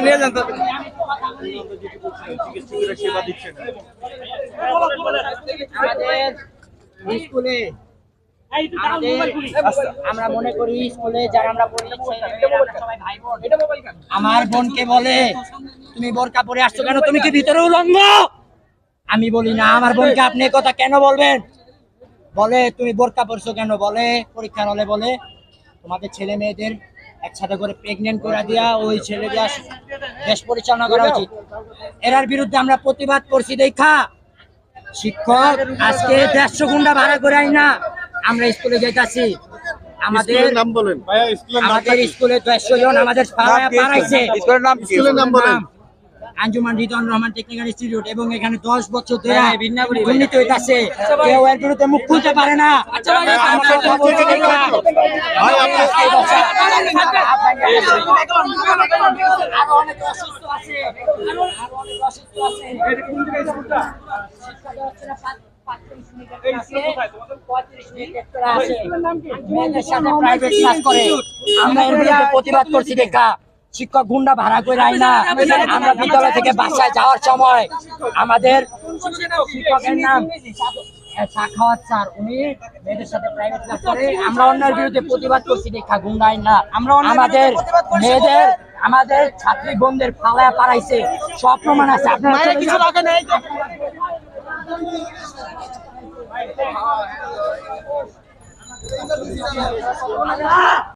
নিয়ে যান চিকিৎসকেরা সেবা দিচ্ছেন স্কুলে। আমরা মনে করি স্কুলে যারা আমরা পড়ি আমার বোনকে বলে তুমি বোরকা পরে আসছো কেন, তুমি কি ভিতরে উলঙ্গ? আমি বলি না। আমার বোনকে আপনি কথা কেন বলবেন? বলে তুমি বোরকা পরছো কেন? বলে পরীক্ষার হলে বলে তোমাদের ছেলে মেয়েদের একসাথে করে প্রেগনেন্ট করে দিয়া ওই ছেলে দিয়া দেশ পরিচালনা করা উচিত। এরার বিরুদ্ধে আমরা প্রতিবাদ করছি। দেখা শিক্ষক আজকে 150 গুন্ডা ভাড়া করে না আমরা স্কুলে যাইতাছি। আমাদের নাম বলেন ভাইয়া, আমাদের স্কুলে 150 জন আমাদের পাড়াইছে। স্কুলের নাম বলেন। Anjuman Ridwan Rahman technical institute. এবং এখানে 10 বছর ধরে দুর্নীতি হইতাছে, কেউ এর বিরুদ্ধে মুখ খুলতে পারে না। আমরা এর বিরুদ্ধে প্রতিবাদ করছি। দেখা শিক্ষক গুন্ডা ভাড়া করে আই না। আমরা বিদ্যালয় থেকে বাসায় যাওয়ার সময় আমাদের শিক্ষকের নাম সাখাওয়াত স্যার, উনি মেয়েদের সাথে প্রাইভেট ক্লাস করে। আমরা অন্যের বিরুদ্ধে প্রতিবাদ করছি। দেখা গুন্ডা আইন না। আমাদের মেয়েদের আমাদের ছাত্রী বোনদের ফালায়া পাড়াইছে, সব প্রমাণ আছে। আপনারা কিছু লাগে নাই।